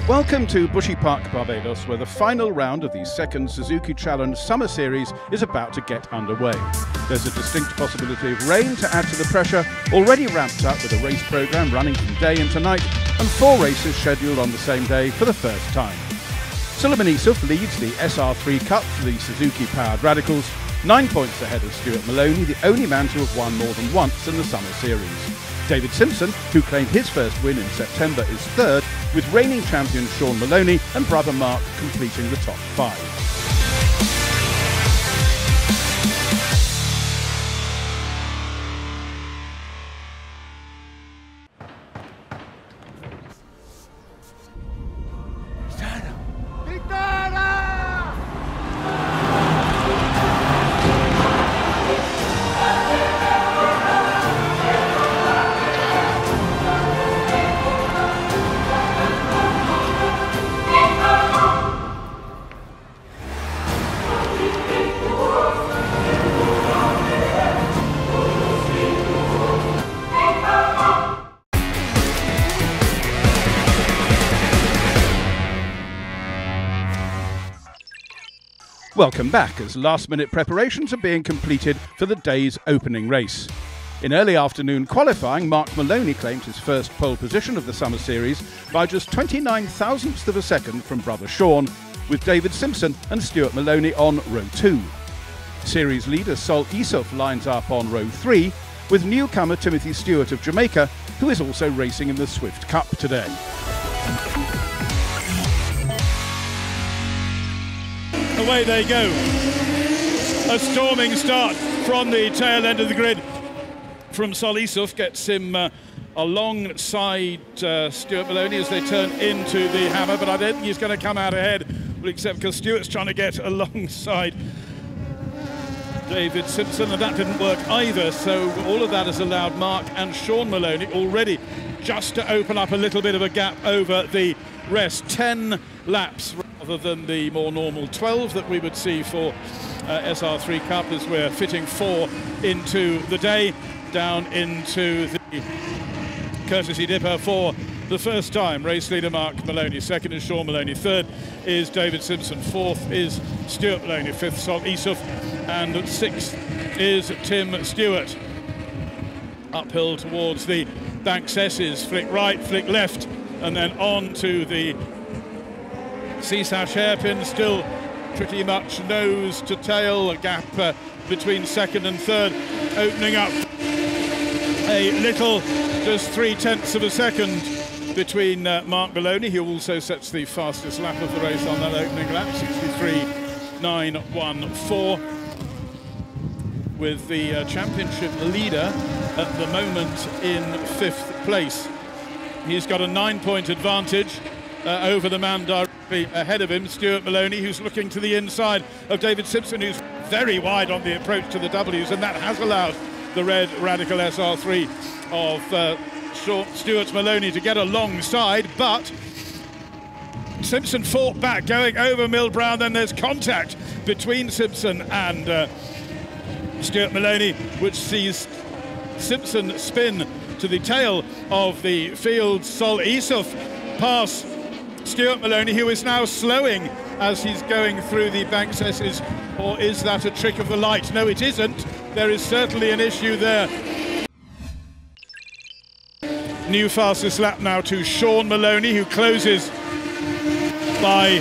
Welcome to Bushy Park, Barbados, where the final round of the second Suzuki Challenge Summer Series is about to get underway. There's a distinct possibility of rain to add to the pressure, already ramped up with a race programme running today and tonight, and 4 races scheduled on the same day for the first time. Suleiman Issouf leads the SR3 Cup for the Suzuki-powered Radicals, 9 points ahead of Stuart Maloney, the only man to have won more than once in the Summer Series. David Simpson, who claimed his first win in September, is third, with reigning champion Sean Maloney and brother Mark completing the top 5. Welcome back, as last-minute preparations are being completed for the day's opening race. In early afternoon qualifying, Mark Maloney claimed his first pole position of the Summer Series by just 29 thousandths of a second from brother Sean, with David Simpson and Stuart Maloney on row 2. Series leader Sol Issouf lines up on row 3, with newcomer Timothy Stewart of Jamaica, who is also racing in the Swift Cup today. Away they go. A storming start from the tail end of the grid from Sol Issouf, gets him alongside Stuart Maloney as they turn into the hammer, but I don't think he's going to come out ahead, except because Stuart's trying to get alongside David Simpson, and that didn't work either. So all of that has allowed Mark and Sean Maloney already just to open up a little bit of a gap over the rest. 10 laps rather than the more normal 12 that we would see for SR3 Cup, as we're fitting 4 into the day, down into the courtesy dipper for the first time. Race leader Mark Maloney, second is Sean Maloney, third is David Simpson, fourth is Stuart Maloney, fifth Sol Issouf, and sixth is Tim Stewart. Uphill towards the Banks S's, flick right, flick left, and then on to the Seasash hairpin, still pretty much nose to tail, a gap between second and third, opening up a little, just 0.3 of a second between Mark Maloney, who also sets the fastest lap of the race on that opening lap, 63.914, with the championship leader at the moment in 5th place. He's got a 9-point advantage over the man directly ahead of him, Stuart Maloney, who's looking to the inside of David Simpson, who's very wide on the approach to the W's, and that has allowed the red Radical SR3 of Stuart Maloney to get alongside, but Simpson fought back, going over Milbrown. Then there's contact between Simpson and Stuart Maloney, which sees Simpson spin to the tail of the field. Sol Issouf pass Stuart Maloney, who is now slowing as he's going through the Banks S's, or is that a trick of the light? No, it isn't. There is certainly an issue there. New fastest lap now to Sean Maloney, who closes by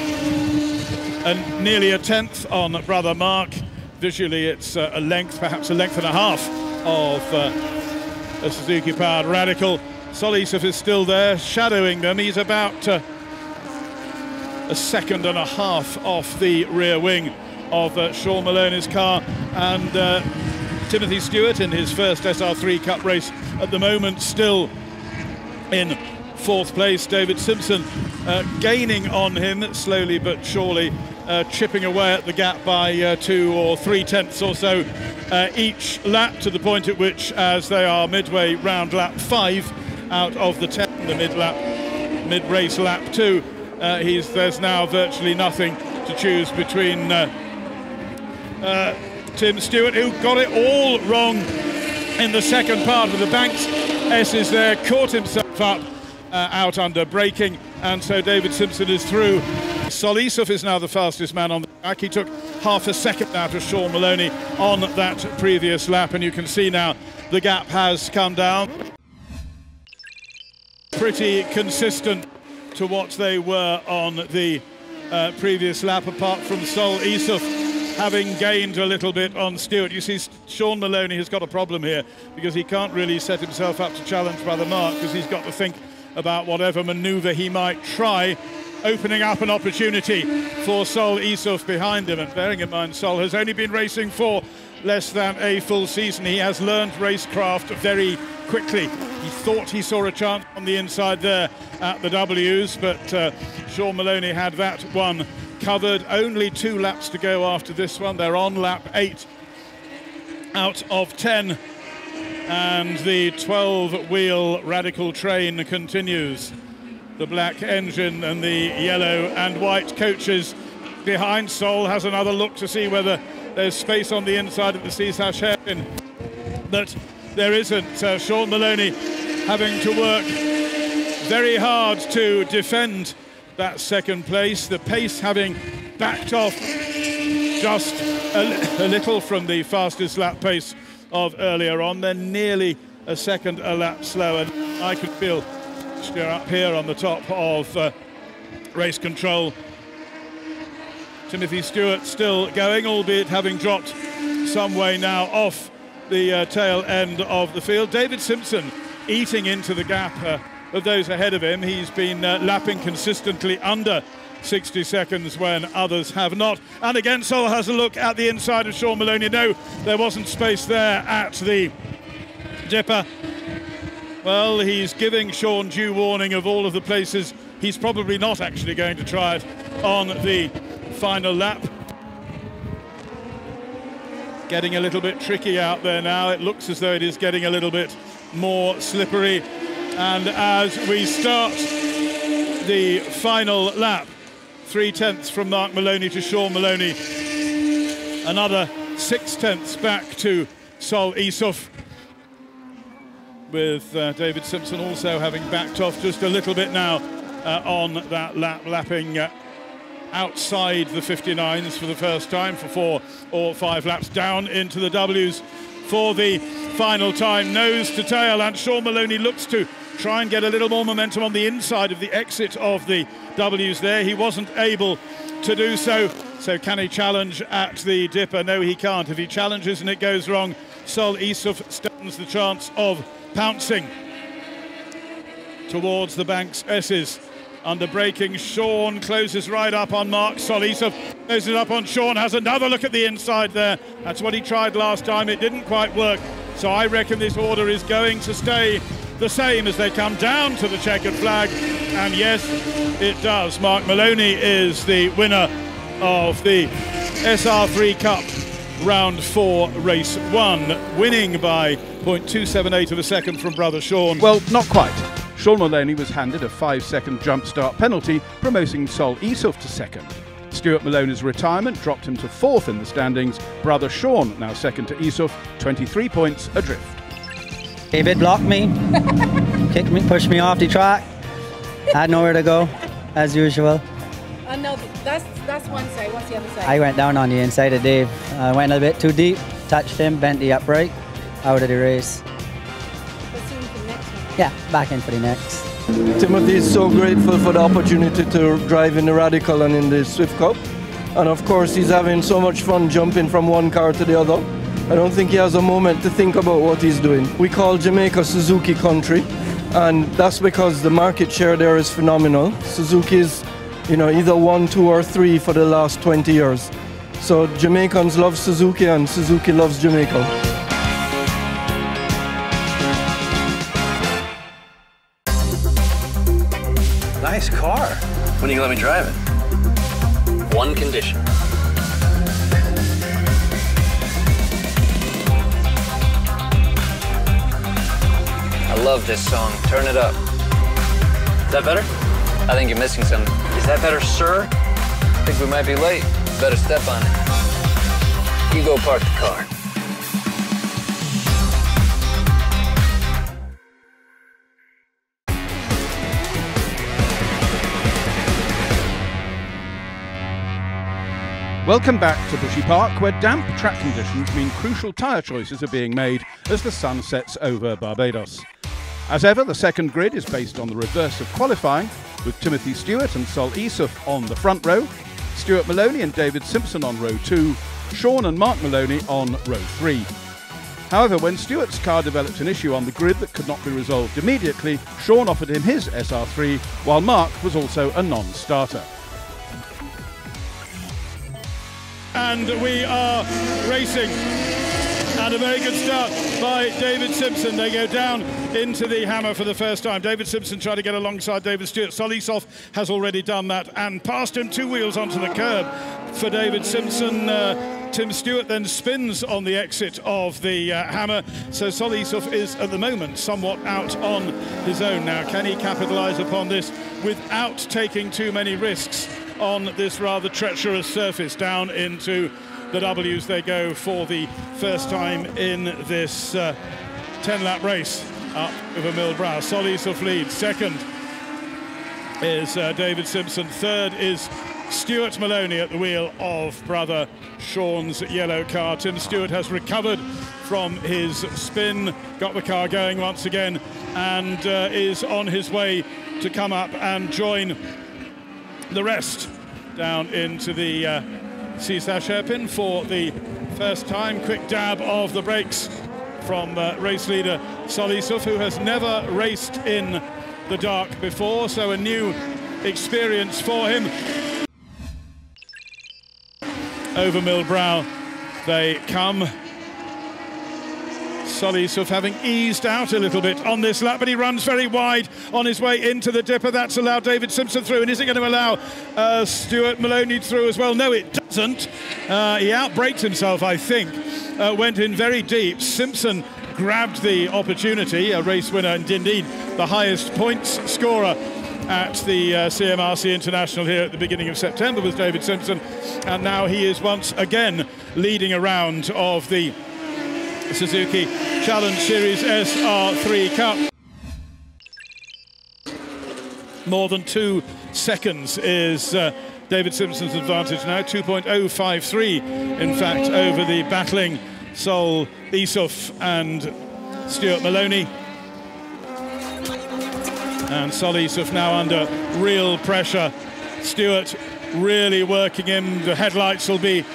nearly a tenth on brother Mark. Visually it's a length, perhaps a length and a half of a Suzuki-powered Radical. Sol Issouf is still there, shadowing them. He's about a second and a half off the rear wing of Sean Maloney's car, and Timothy Stewart in his first SR3 Cup race at the moment still in 4th place. David Simpson gaining on him slowly but surely, chipping away at the gap by 2 or 3 tenths or so each lap, to the point at which, as they are midway round lap 5 out of the 10, the mid-race lap 2, there's now virtually nothing to choose between Tim Stewart, who got it all wrong in the second part of the Banks S's there, caught himself up out under braking, and so David Simpson is through. Sol Issouf is now the fastest man on the track. He took half a second out of Sean Maloney on that previous lap, and you can see now the gap has come down. Pretty consistent to what they were on the previous lap, apart from Sol Issouf having gained a little bit on Stewart. You see, Sean Maloney has got a problem here because he can't really set himself up to challenge Brother Mark, because he's got to think about whatever manoeuvre he might try, opening up an opportunity for Sol Issouf behind him. And bearing in mind, Sol has only been racing for less than a full season. He has learned racecraft very quickly. He thought he saw a chance on the inside there at the W's, but Sean Maloney had that one covered. Only 2 laps to go after this one. They're on lap 8 out of 10, and the 12-wheel Radical train continues. The black engine and the yellow and white coaches behind. Sol has another look to see whether there's space on the inside of the Seasash hairpin, but there isn't. Sean Maloney having to work very hard to defend that second place. The pace having backed off just a little from the fastest lap pace of earlier on. They're nearly a second a lap slower. I could feel up here on the top of race control. Timothy Stewart still going, albeit having dropped some way now off the tail end of the field. David Simpson eating into the gap of those ahead of him. He's been lapping consistently under 60 seconds when others have not. And again, Sol has a look at the inside of Sean Maloney. No, there wasn't space there at the dipper. Well, he's giving Sean due warning of all of the places he's probably not actually going to try it on the final lap. Getting a little bit tricky out there now. It looks as though it is getting a little bit more slippery. And as we start the final lap, 3/10 from Mark Maloney to Sean Maloney, another 6/10 back to Sol Issouf, with David Simpson also having backed off just a little bit now on that lap, lapping outside the 59s for the first time for 4 or 5 laps, down into the W's for the final time, nose to tail. And Sean Maloney looks to try and get a little more momentum on the inside of the exit of the W's there. He wasn't able to do so. So can he challenge at the dipper? No, he can't. If he challenges and it goes wrong, Sol Issouf stands the chance of pouncing towards the bank's S's. Under braking, Sean closes right up on Mark. Sol Issouf closes up on Sean, has another look at the inside there. That's what he tried last time. It didn't quite work. So I reckon this order is going to stay the same as they come down to the checkered flag. And yes, it does. Mark Maloney is the winner of the SR3 Cup Round 4 Race 1, winning by 0.278 of a second from brother Sean. Well, not quite. Sean Maloney was handed a 5-second jump start penalty, promoting Sol Issouf to second. Stuart Maloney's retirement dropped him to 4th in the standings. Brother Sean now second to Issouf, 23 points adrift. David blocked me, kicked me, pushed me off the track. I had nowhere to go, as usual. No, that's one side. What's the other side? I went down on the inside of Dave. I went a bit too deep, touched him, bent the upright, out of the race. Yeah, back in for the next. Timothy is so grateful for the opportunity to drive in the Radical and in the Swift Cup. And of course, he's having so much fun jumping from one car to the other. I don't think he has a moment to think about what he's doing. We call Jamaica Suzuki country, and that's because the market share there is phenomenal. Suzuki is, either 1, 2, or 3 for the last 20 years. So Jamaicans love Suzuki, and Suzuki loves Jamaica. Nice car. When are you going to let me drive it? One condition. I love this song. Turn it up. Is that better? I think you're missing something. Is that better, sir? I think we might be late. Better step on it. You go park the car. Welcome back to Bushy Park, where damp track conditions mean crucial tyre choices are being made as the sun sets over Barbados. As ever, the second grid is based on the reverse of qualifying, with Timothy Stewart and Sol Issouf on the front row, Stuart Maloney and David Simpson on row 2, Sean and Mark Maloney on row 3. However, when Stewart's car developed an issue on the grid that could not be resolved immediately, Sean offered him his SR3, while Mark was also a non-starter. And we are racing, and a very good start by David Simpson. They go down into the hammer for the first time. David Simpson trying to get alongside David Stewart. Sol Issouf has already done that and passed him 2 wheels onto the curb for David Simpson. Tim Stewart then spins on the exit of the hammer, so Sol Issouf is at the moment somewhat out on his own now. Can he capitalise upon this without taking too many risks on this rather treacherous surface? Down into the W's they go for the first time in this 10-lap race up over Millbrow. Sol Issouf leads. Second is David Simpson. Third is Stuart Maloney at the wheel of brother Sean's yellow car. Tim Stewart has recovered from his spin, got the car going once again, and is on his way to come up and join the rest down into the C-Sash hairpin for the first time. Quick dab of the brakes from race leader Sol Issouf, who has never raced in the dark before, so a new experience for him. Over Millbrow they come. Sol Issouf having eased out a little bit on this lap, but he runs very wide on his way into the dipper. That's allowed David Simpson through, and is it going to allow Stuart Maloney through as well? No, it doesn't. He outbraked himself, I think. Went in very deep. Simpson grabbed the opportunity, a race winner and indeed the highest points scorer at the CMRC International here at the beginning of September was David Simpson, and now he is once again leading a round of the Suzuki Challenge Series SR3 Cup. More than 2 seconds is David Simpson's advantage now, 2.053 in fact over the battling Sol Issouf and Stuart Maloney. And Sol Issouf now under real pressure. Stuart really working him. The headlights will be,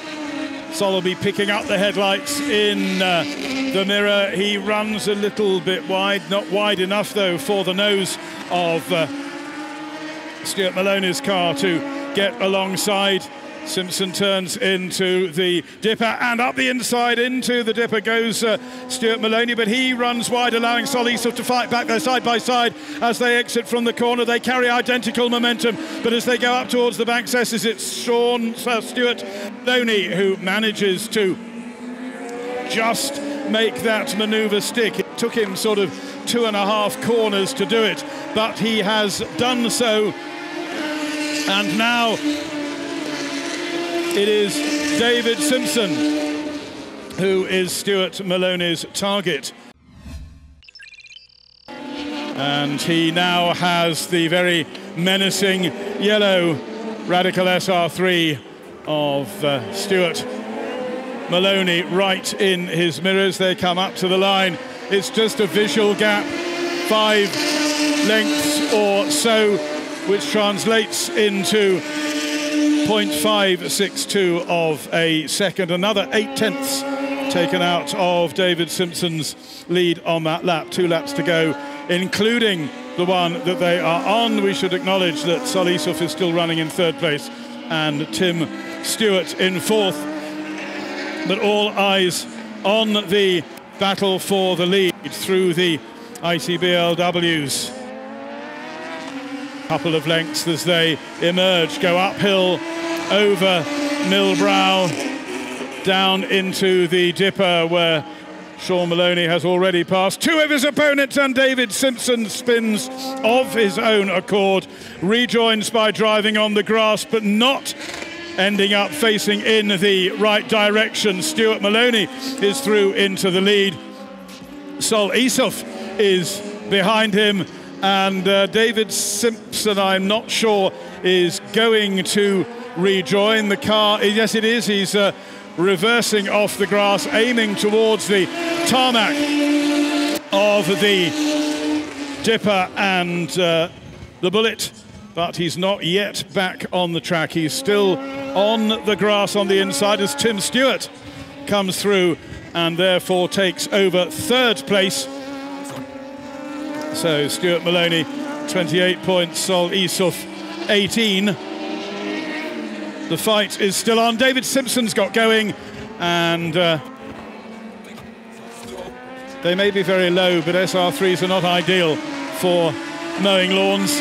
Sol will be picking up the headlights in the mirror. He runs a little bit wide, not wide enough though for the nose of Stuart Maloney's car to get alongside. Simpson turns into the dipper, and up the inside into the dipper goes Stuart Maloney, but he runs wide, allowing Sol Issouf to fight back there side by side as they exit from the corner. They carry identical momentum, but as they go up towards the back cesses, it's Stuart Maloney who manages to just make that manoeuvre stick. It took him sort of 2.5 corners to do it, but he has done so, and now it is David Simpson who is Stuart Maloney's target. And he now has the very menacing yellow Radical SR3 of Stuart Maloney right in his mirrors. They come up to the line. It's just a visual gap, 5 lengths or so, which translates into 0.562 of a second. Another 0.8 taken out of David Simpson's lead on that lap. 2 laps to go, including the one that they are on. We should acknowledge that Sol Issouf is still running in 3rd place and Tim Stewart in 4th. But all eyes on the battle for the lead through the ICBLWs. Couple of lengths as they emerge, go uphill over Millbrow, down into the dipper where Sean Maloney has already passed 2 of his opponents, and David Simpson spins of his own accord, rejoins by driving on the grass, but not ending up facing in the right direction. Stuart Maloney is through into the lead. Sol Issouf is behind him, and David Simpson, I'm not sure, is going to rejoin the car. Yes, it is. He's reversing off the grass, aiming towards the tarmac of the Dipper and the Bullet, but he's not yet back on the track. He's still on the grass on the inside as Tim Stewart comes through and therefore takes over third place. So Stuart Maloney 28 points, Sol Issouf 18. The fight is still on. David Simpson's got going, and they may be very low, but SR3s are not ideal for mowing lawns.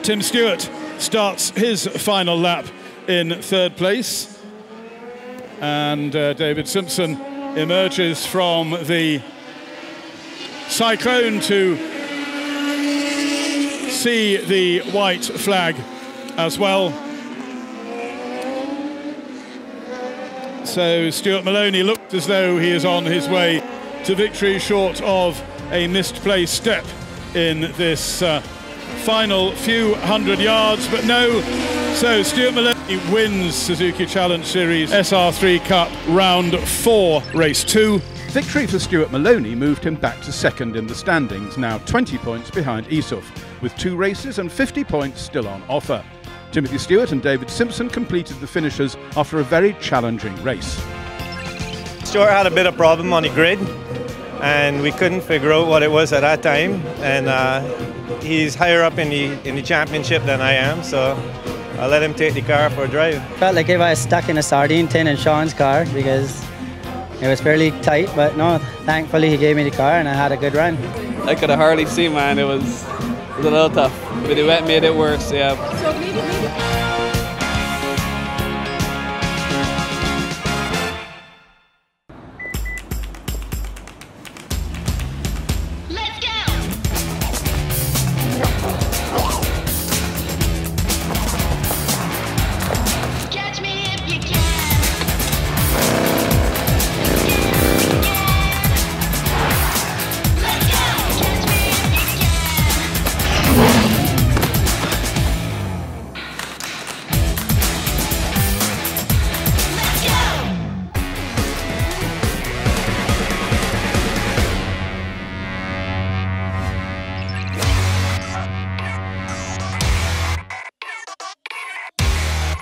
Tim Stewart starts his final lap in third place, and David Simpson emerges from the cyclone to see the white flag as well. So Stuart Maloney looked as though he is on his way to victory, short of a misplaced step in this final few hundred yards, but no. So Stuart Maloney wins Suzuki Challenge Series SR3 Cup Round 4, Race 2. Victory for Stuart Maloney moved him back to second in the standings, now 20 points behind Issouf, with 2 races and 50 points still on offer. Timothy Stewart and David Simpson completed the finishers after a very challenging race. Stuart had a bit of problem on the grid, and we couldn't figure out what it was at that time. And he's higher up in the championship than I am, so I let him take the car for a drive. Felt like if I was stuck in a sardine tin in Sean's car because it was fairly tight, but no, thankfully he gave me the car and I had a good run. I could have hardly seen, man. It was a little tough, but the wet made it worse, yeah. So leave it.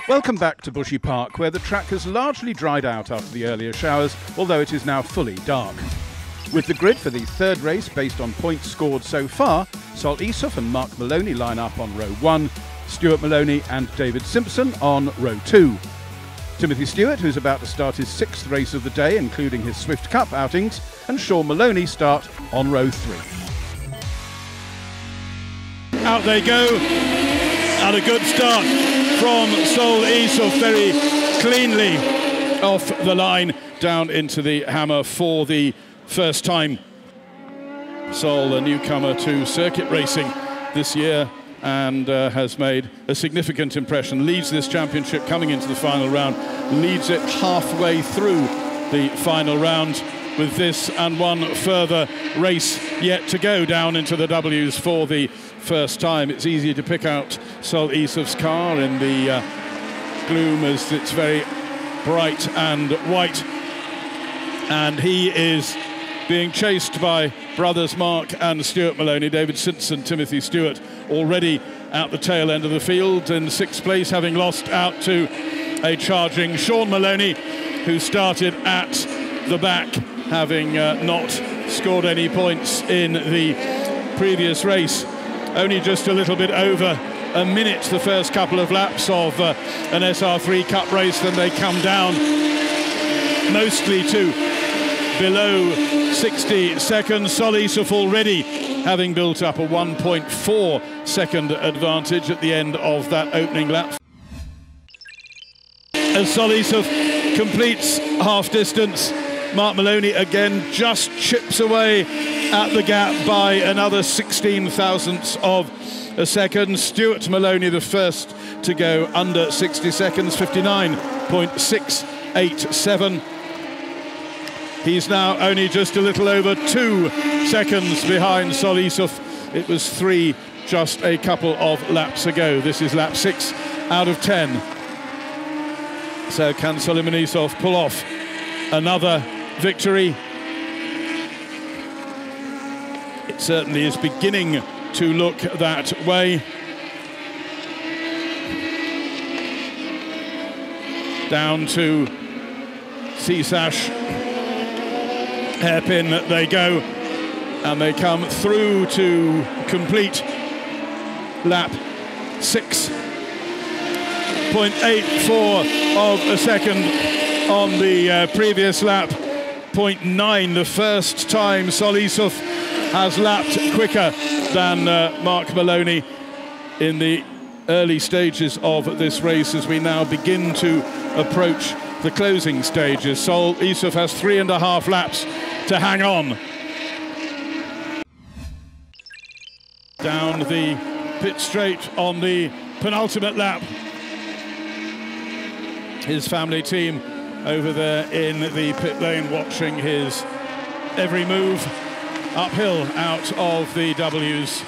Welcome back to Bushy Park, where the track has largely dried out after the earlier showers, although it is now fully dark. With the grid for the third race based on points scored so far, Sol Issouf and Mark Maloney line up on row 1, Stuart Maloney and David Simpson on row 2. Timothy Stewart, who's about to start his 6th race of the day, including his Swift Cup outings, and Sean Maloney start on row 3. Out they go, and a good start from Sol Issouf, very cleanly off the line down into the hammer for the first time. Sol, a newcomer to circuit racing this year, and has made a significant impression. Leads this championship coming into the final round, leads it halfway through the final round, with this and one further race yet to go down into the W's for the first time. It's easy to pick out Sol Issouf's car in the gloom, as it's very bright and white, and he is being chased by brothers Mark and Stuart Maloney. David Simpson, Timothy Stewart already at the tail end of the field in 6th place, having lost out to a charging Sean Maloney, who started at the back, having not scored any points in the previous race. Only just a little bit over a minute the first couple of laps of an SR3 Cup race, then they come down mostly to below 60 seconds. Sol Issouf already having built up a 1.4 second advantage at the end of that opening lap. As Sol Issouf completes half distance, Mark Maloney again just chips away at the gap by another 16 thousandths of a second. Stuart Maloney the first to go under 60 seconds, 59.687. He's now only just a little over 2 seconds behind Sol Issouf. It was 3 just a couple of laps ago. This is lap 6 out of 10. So can Sulumanisov pull off another victory? It certainly is beginning to look that way. Down to CSASH, hairpin they go, and they come through to complete lap 6.84 of a second on the previous lap, 0.9 the first time Solisov has lapped quicker than Mark Maloney in the early stages of this race as we now begin to approach the closing stages. Solisov has 3.5 laps to hang on. Down the pit straight on the penultimate lap. His family team over there in the pit lane watching his every move uphill out of the W's.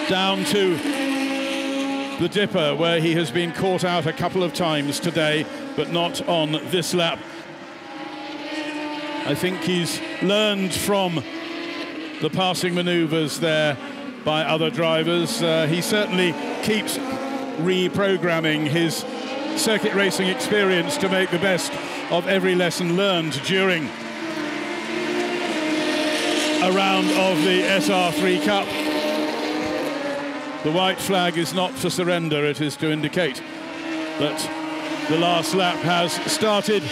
Down to the dipper where he has been caught out a couple of times today, but not on this lap. I think he's learned from the passing manoeuvres there by other drivers. He certainly keeps reprogramming his circuit racing experience to make the best of every lesson learned during a round of the SR3 Cup. The white flag is not for surrender, it is to indicate that the last lap has started.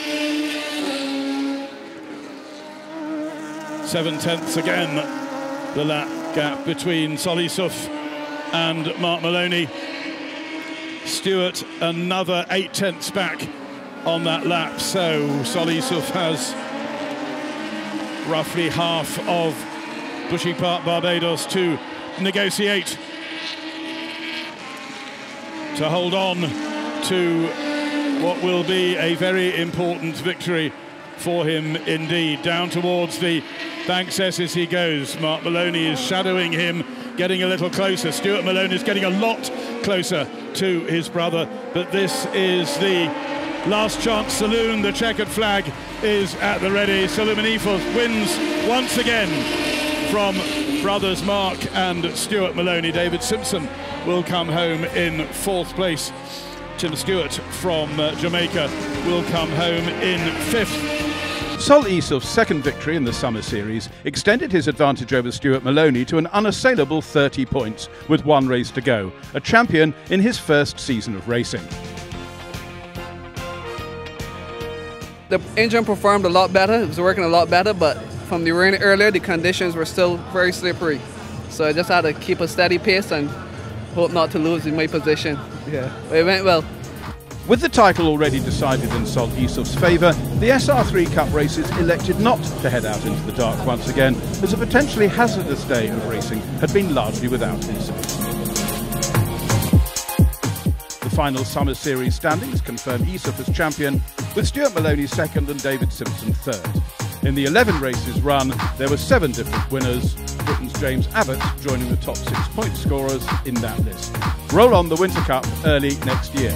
7/10 again, the lap gap between Solisov and Mark Maloney. Stewart another 8/10 back on that lap, so Solisov has roughly half of Bushy Park Barbados to negotiate to hold on to what will be a very important victory for him indeed. Down towards the Banks S's he goes. Mark Maloney is shadowing him, getting a little closer. Stuart Maloney is getting a lot closer to his brother, but this is the last chance saloon. The checkered flag is at the ready. Sulumanisov wins once again from brothers Mark and Stuart Maloney. David Simpson will come home in 4th place. Tim Stewart from Jamaica will come home in 5th. Solisov's second victory in the Summer Series extended his advantage over Stuart Maloney to an unassailable 30 points with 1 race to go, a champion in his first season of racing. The engine performed a lot better, it was working a lot better, but from the rain earlier, the conditions were still very slippery. So I just had to keep a steady pace and hope not to lose in my position. Yeah, but it went well. With the title already decided in Solisov's favour, the SR3 Cup races elected not to head out into the dark once again, as a potentially hazardous day of racing had been largely without incident. The final Summer Series standings confirm Isov as champion, with Stuart Maloney second and David Simpson third. In the 11 races run, there were 7 different winners, Britain's James Abbott joining the top 6 point scorers in that list. Roll on the Winter Cup early next year.